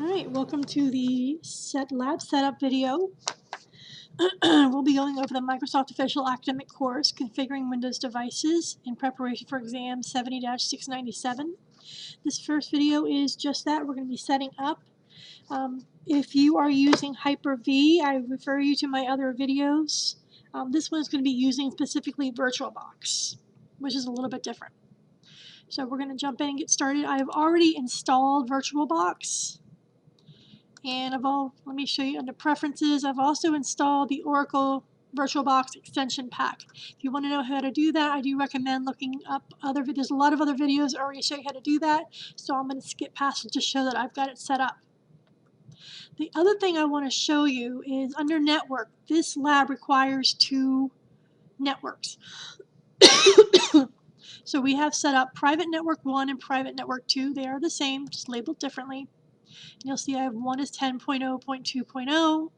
Alright, welcome to the lab setup video. We'll be going over the Microsoft Official Academic Course, Configuring Windows Devices in Preparation for Exam 70-697. This first video is just that. We're going to be setting up. If you are using Hyper-V, I refer you to my other videos. This one is going to be using specifically VirtualBox, which is a little bit different. So we're going to jump in and get started. I have already installed VirtualBox. And let me show you under Preferences, I've also installed the Oracle VirtualBox extension pack. If you want to know how to do that, I do recommend looking up other videos. There's a lot of other videos that already show you how to do that, so I'm going to skip past it to show that I've got it set up. The other thing I want to show you is under Network. This lab requires 2 networks. So we have set up Private Network 1 and Private Network 2. They are the same, just labeled differently. You'll see I have one is 10.0.2.0,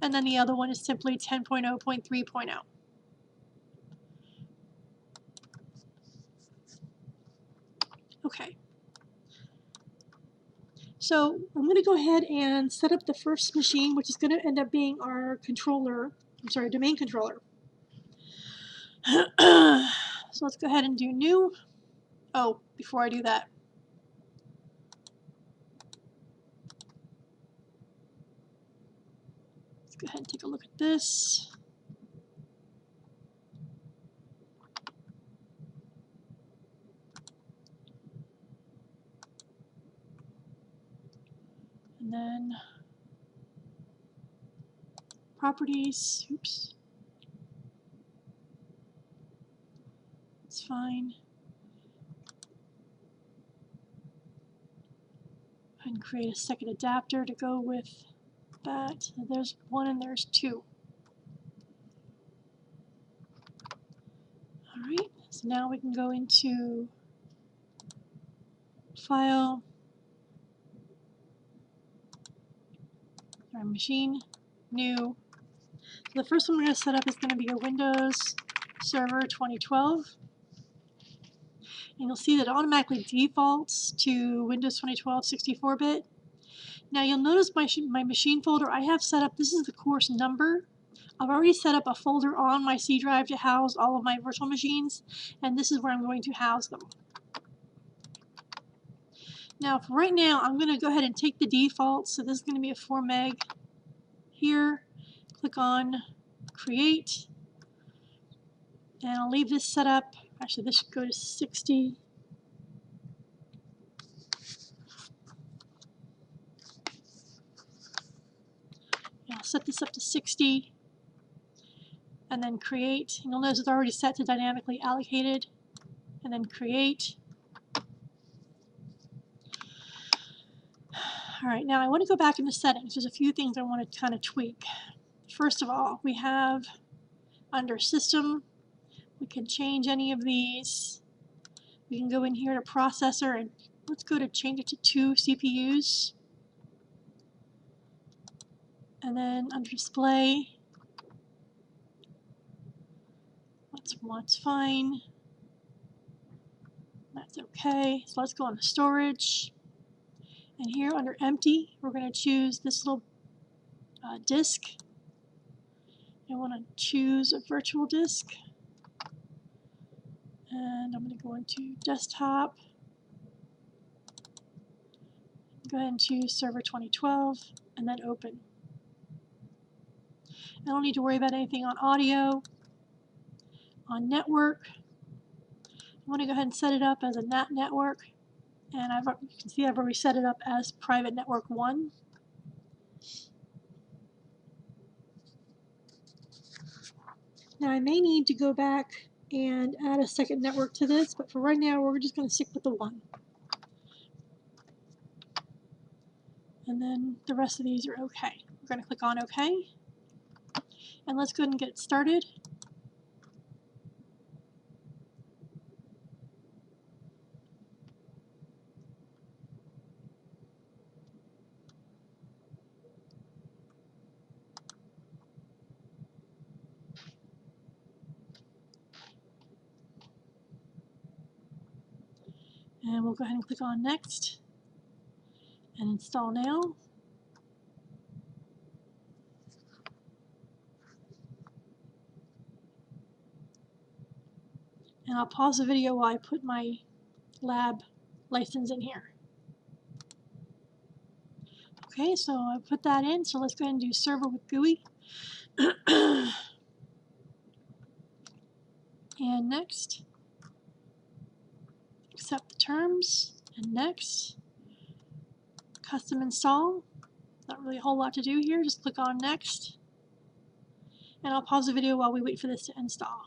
and then the other one is simply 10.0.3.0. Okay. So I'm going to go ahead and set up the first machine, which is going to end up being our domain controller. So let's go ahead and do new. Oh, before I do that, let's go ahead and take a look at this. And then properties, oops. It's fine. And create a second adapter to go with that. So there's 1 and there's 2. Alright, so now we can go into File, our machine, new. So the first one we're going to set up is going to be a Windows Server 2012. And you'll see that it automatically defaults to Windows 2012 64-bit. Now you'll notice my machine folder I have set up, this is the course number. I've already set up a folder on my C drive to house all of my virtual machines, and this is where I'm going to house them. Now for right now, I'm going to go ahead and take the default, so this is going to be a 4 meg here. Click on Create, and I'll leave this set up. Actually, this should go to 60. Yeah, I'll set this up to 60, and then Create. And you'll notice it's already set to dynamically allocated, and then Create. Alright, now I want to go back into settings. There's a few things I want to kind of tweak. First of all, we have under System, we can change any of these. We can go in here to Processor, and let's go to change it to 2 CPUs. And then under Display, that's fine. That's okay. So let's go on to Storage. And here under Empty, we're going to choose this little disk. I want to choose a virtual disk. And I'm going to go into Desktop. Go ahead and choose Server 2012, and then Open. I don't need to worry about anything on audio. On network, I want to go ahead and set it up as a NAT network. And you can see I've already set it up as Private Network 1. Now I may need to go back and add a second network to this, but for right now we're just going to stick with the 1. And then the rest of these are okay. We're going to click on OK. And let's go ahead and get it started. And we'll go ahead and click on Next. and install now. And I'll pause the video while I put my lab license in here. Okay, so I put that in, so let's go ahead and do server with GUI. And next. Accept the terms, and next. Custom install. Not really a whole lot to do here, just click on next. And I'll pause the video while we wait for this to install.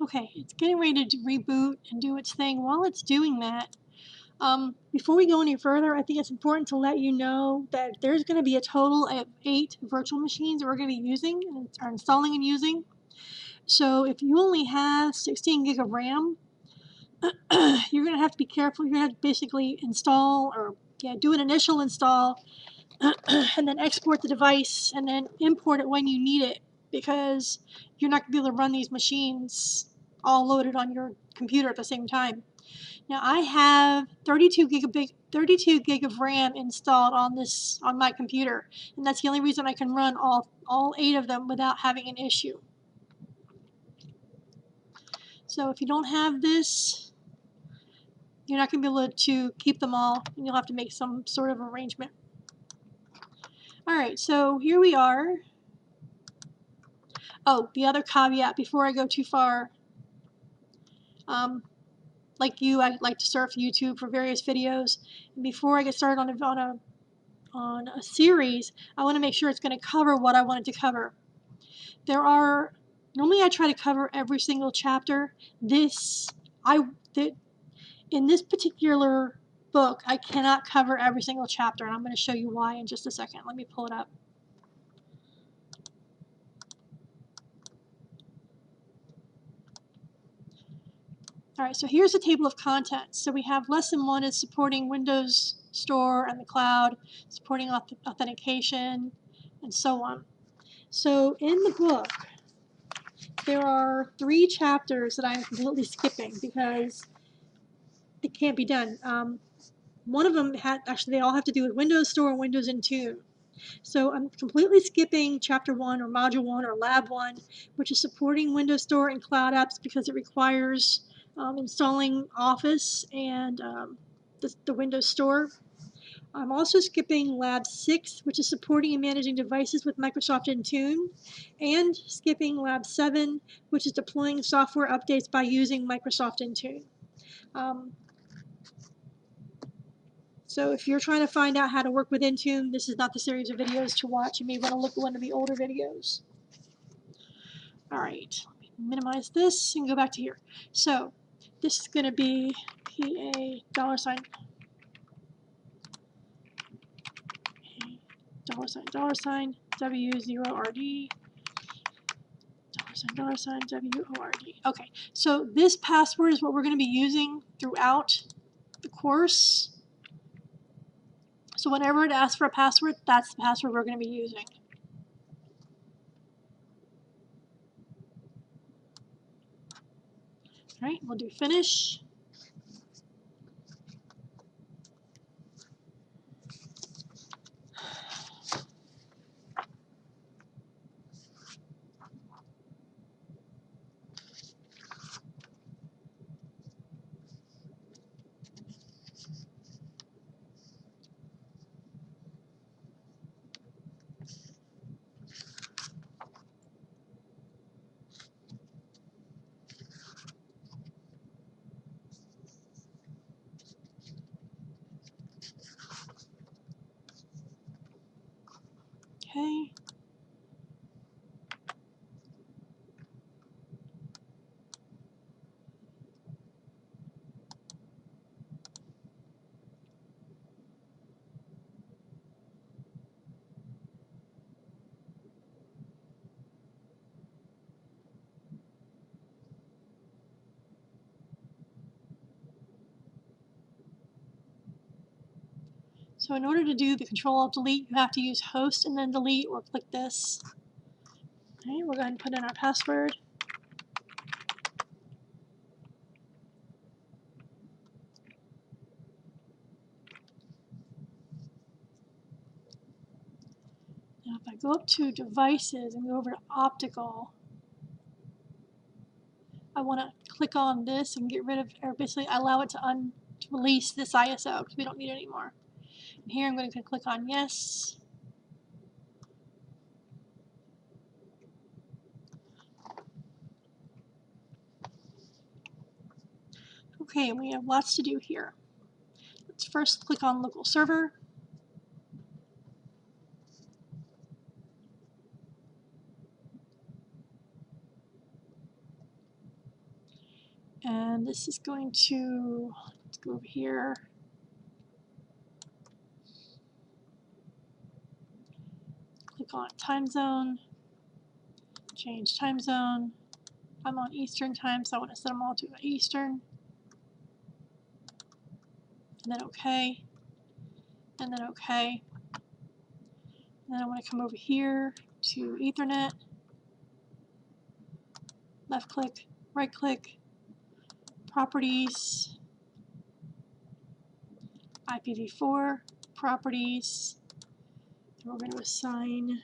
Okay, it's getting ready to reboot and do its thing. While it's doing that, before we go any further, I think it's important to let you know that there's going to be a total of 8 virtual machines that we're going to be using, or installing and using. So if you only have 16 gig of RAM, you're going to have to be careful. You're going to have to basically install, or do an initial install, and then export the device, and then import it when you need it, because you're not going to be able to run these machines all loaded on your computer at the same time. Now I have 32 gig of RAM installed on my computer, and that's the only reason I can run all 8 of them without having an issue. So if you don't have this, you're not going to be able to keep them all, and you'll have to make some sort of arrangement. Alright, so here we are. Oh, the other caveat before I go too far, like you, I like to surf YouTube for various videos, and before I get started on a series, I want to make sure it's going to cover what I want it to cover. Normally I try to cover every single chapter. In this particular book, I cannot cover every single chapter, and I'm going to show you why in just a second. Let me pull it up. Alright, so here's the table of contents. So we have lesson 1 is supporting Windows Store and the cloud, supporting authentication, and so on. So in the book, there are 3 chapters that I'm completely skipping because it can't be done. One of them actually they all have to do with Windows Store and Windows Intune. So I'm completely skipping chapter 1 or module 1 or lab 1, which is supporting Windows Store and cloud apps because it requires installing Office and the Windows Store. I'm also skipping lab 6, which is supporting and managing devices with Microsoft Intune, and skipping lab 7, which is deploying software updates by using Microsoft Intune. So if you're trying to find out how to work with Intune, this is not the series of videos to watch. You may want to look at one of the older videos. Alright, let me minimize this and go back to here. So this is going to be $$ $W0RD $WORD. Okay, so this password is what we're going to be using throughout the course. So whenever it asks for a password, that's the password we're going to be using. All right, we'll do finish. Okay. So in order to do the Control-Alt-Delete, you have to use host and then delete, or click this. Okay, we'll go ahead and put in our password. Now if I go up to devices and go over to optical, I want to click on this and get rid of, or basically allow it to release this ISO because we don't need it anymore. And here I'm going to click on yes. Okay, we have lots to do here. Let's first click on local server. And this is going to, let's go over here. Click on time zone, change time zone. I'm on Eastern time, so I want to set them all to Eastern. And then OK. And then OK. And then I want to come over here to Ethernet. Left click, right click, properties, IPv4, properties. And we're going to assign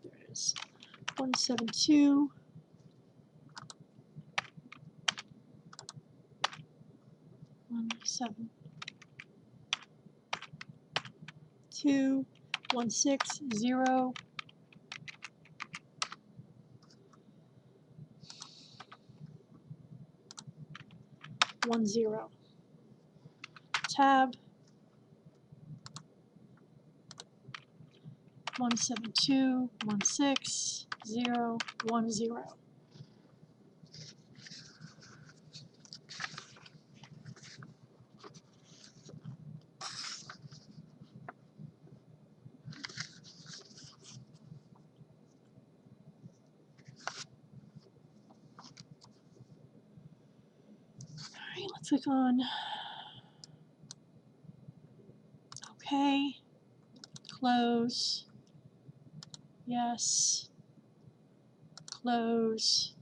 there's 172. 172, 160, 10. Tab 172, 160, 10. Alright, let's click on OK, close, yes, close.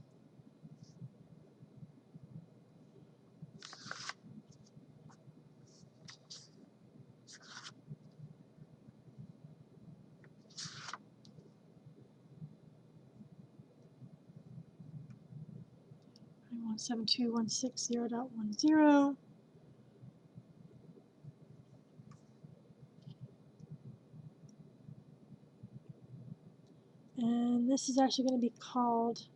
And 172.160.10. And this is actually going to be called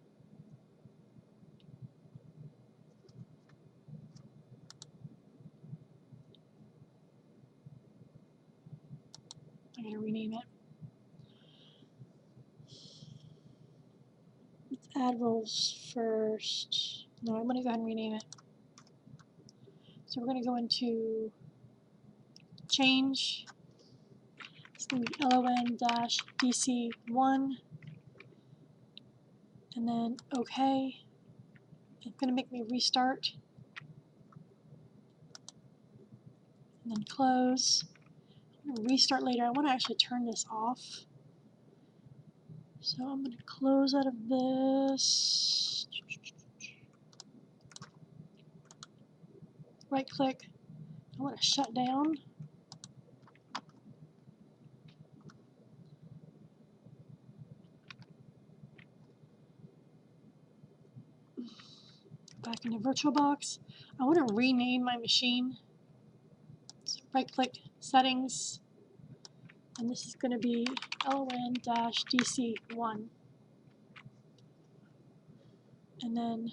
I'm going to rename it. Let's add roles first. No, I'm going to go ahead and rename it. So we're going to go into change. It's going to be LON-DC1. And then OK. It's going to make me restart. And then close. I'm going to restart later. I want to actually turn this off. So I'm going to close out of this. Right click. I want to shut down. Back into VirtualBox. I want to rename my machine. So right click, settings, and this is going to be LON-DC1. And then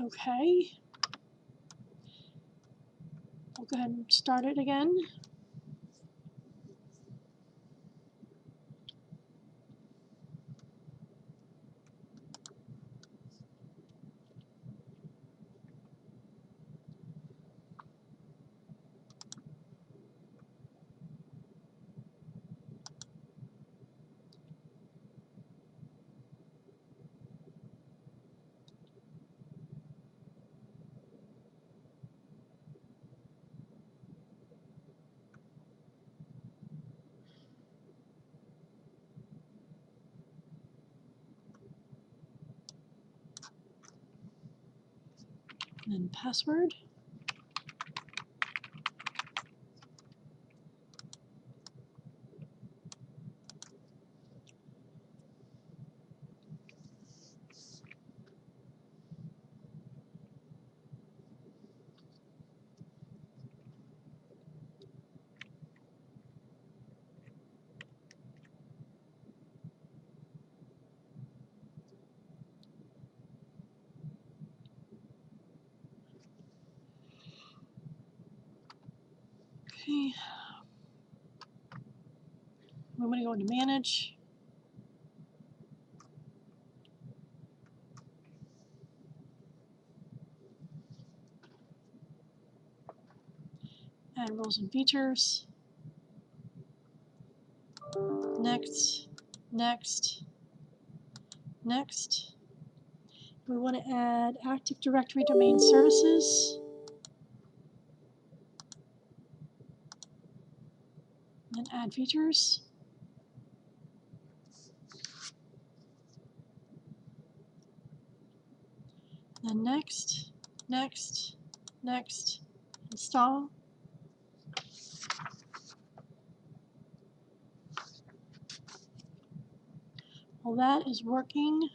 OK. We'll go ahead and start it again. And then password. Okay. I'm going to go into Manage. Add roles and features. Next, next, next. We want to add Active Directory domain services. And add features. Then next, next, next, install. While that is working,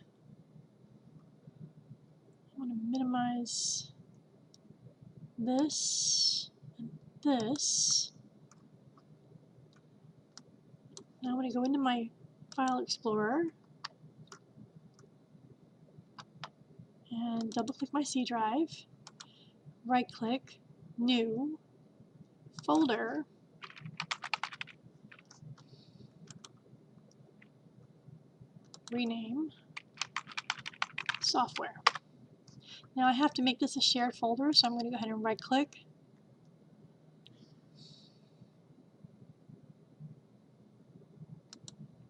I want to minimize this and this. Now I'm going to go into my File Explorer and double-click my C drive, right-click, New, Folder, rename, Software. Now I have to make this a shared folder, so I'm going to go ahead and right-click,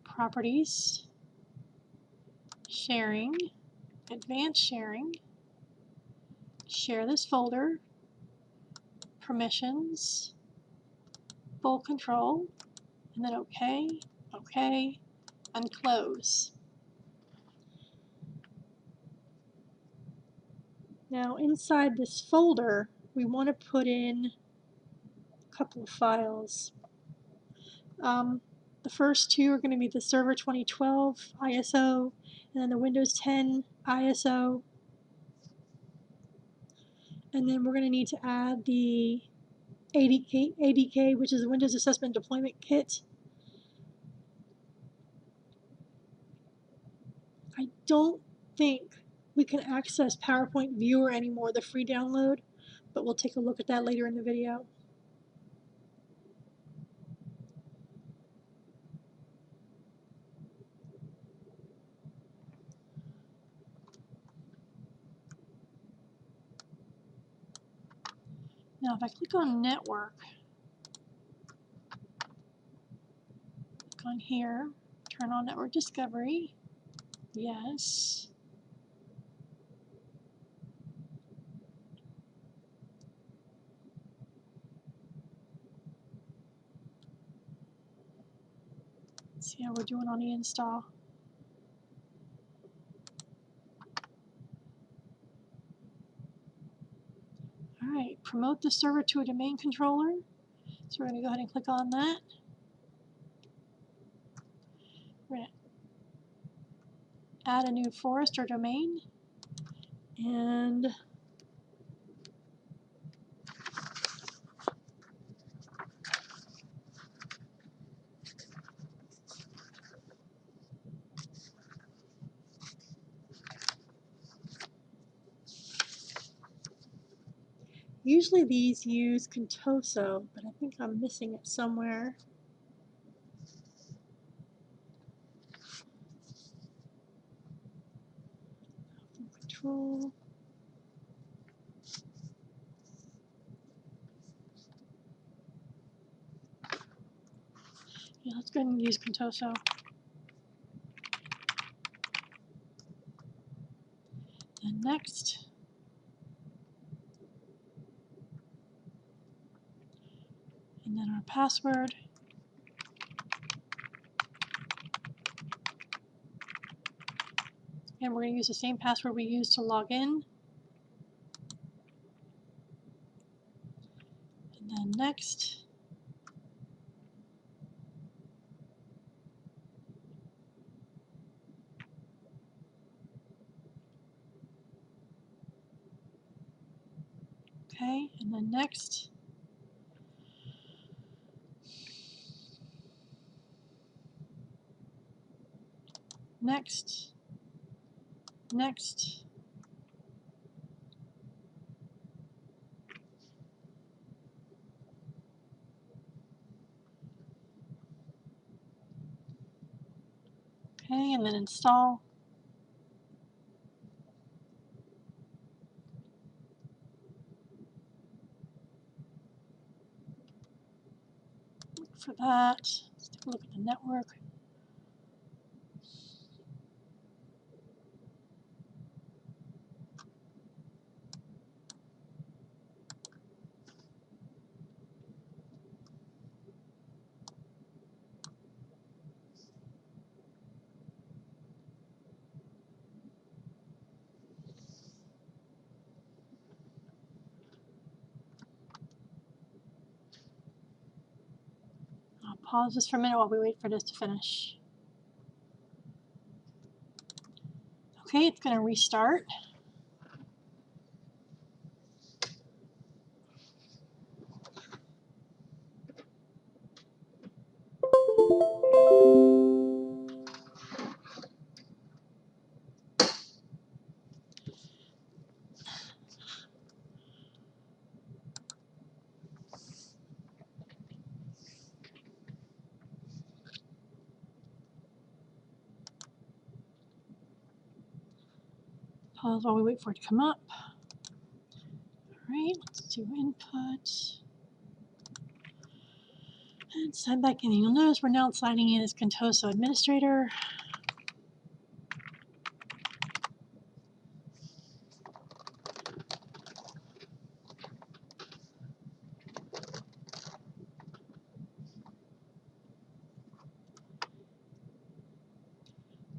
Properties, Sharing, Advanced Sharing, Share this folder, Permissions, Full Control, and then OK, OK, and Close. Now inside this folder, we want to put in a couple of files. The first two are going to be the Server 2012 ISO and then the Windows 10 ISO. And then we're going to need to add the ADK, which is the Windows Assessment Deployment Kit. I don't think we can access PowerPoint Viewer anymore, the free download, but we'll take a look at that later in the video. Now if I click on Network, click on here, turn on Network Discovery, yes. Let's see how we're doing on the install. Alright, promote the server to a domain controller. So we're going to go ahead and click on that. We're going to add a new forest or domain. And usually these use Contoso, but I think I'm missing it somewhere. Control. Yeah, let's go ahead and use Contoso. And next. And then our password. And we're going to use the same password we used to log in. And then next. Okay, and then next. Next. Next. and then install. Look for that. Let's take a look at the network. I'll pause this for a minute while we wait for this to finish. Okay, it's going to restart. Pause while we wait for it to come up. Alright, let's do input. And sign back in. You'll notice we're now signing in as Contoso administrator.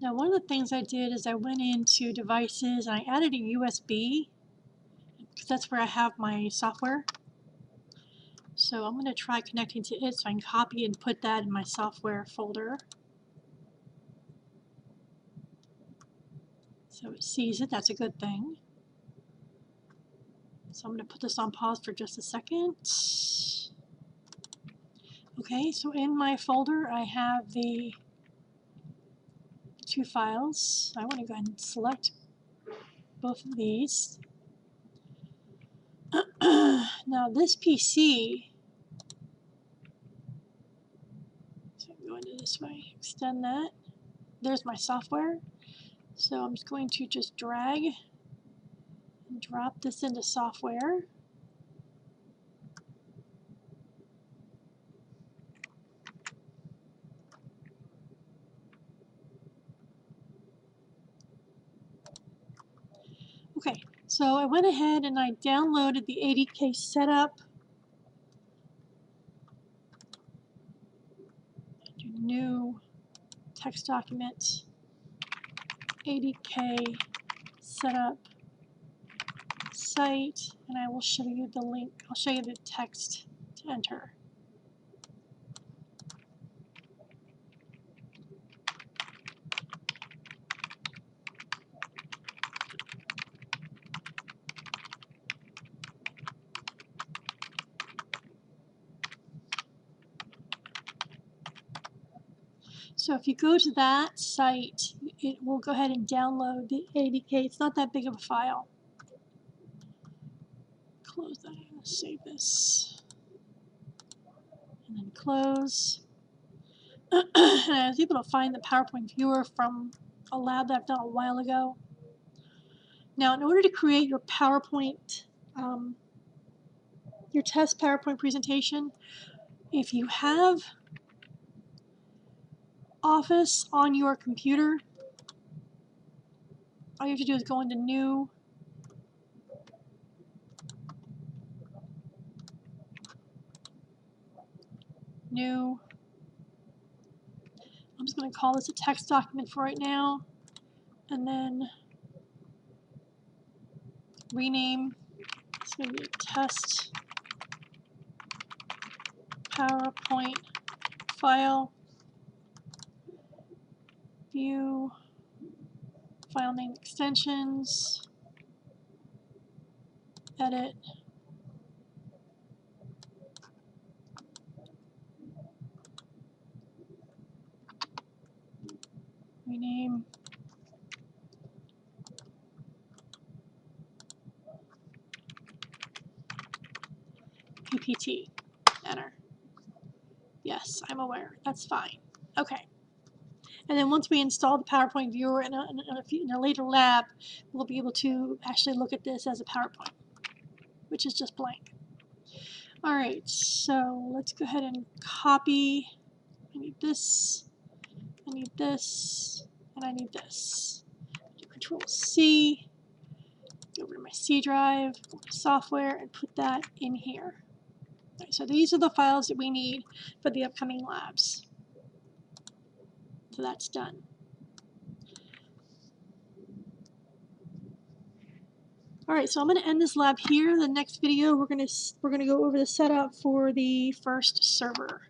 Now, one of the things I did is I went into devices and I added a USB because that's where I have my software. So I'm going to try connecting to it so I can copy and put that in my software folder. So it sees it. That's a good thing. So I'm going to put this on pause for just a second. Okay, so in my folder I have the two files. I want to go ahead and select both of these. Now this PC, so I'm going to this way, extend that. There's my software. So I'm just going to just drag and drop this into software. Okay, so I went ahead and I downloaded the ADK setup. Do new text document, ADK setup site, and I will show you the link. I'll show you the text to enter. So if you go to that site, it will go ahead and download the ADK. It's not that big of a file. Close that. Save this. And then close. And I was able to find the PowerPoint viewer from a lab that I've done a while ago. Now, in order to create your PowerPoint, your test PowerPoint presentation, if you have Office on your computer, all you have to do is go into New, New. I'm just going to call this a text document for right now, and then rename. It's going to be a test PowerPoint file. View, file name extensions, edit, rename, PPT, enter. Yes, I'm aware. That's fine. Okay. And then once we install the PowerPoint viewer in a later lab, we'll be able to actually look at this as a PowerPoint, which is just blank. All right, so let's go ahead and copy. I need this, I need this, and I need this. Control C, go over to my C drive, go to software, and put that in here. Right, so these are the files that we need for the upcoming labs. So that's done. All right, so I'm going to end this lab here. The next video, we're going to go over the setup for the first server.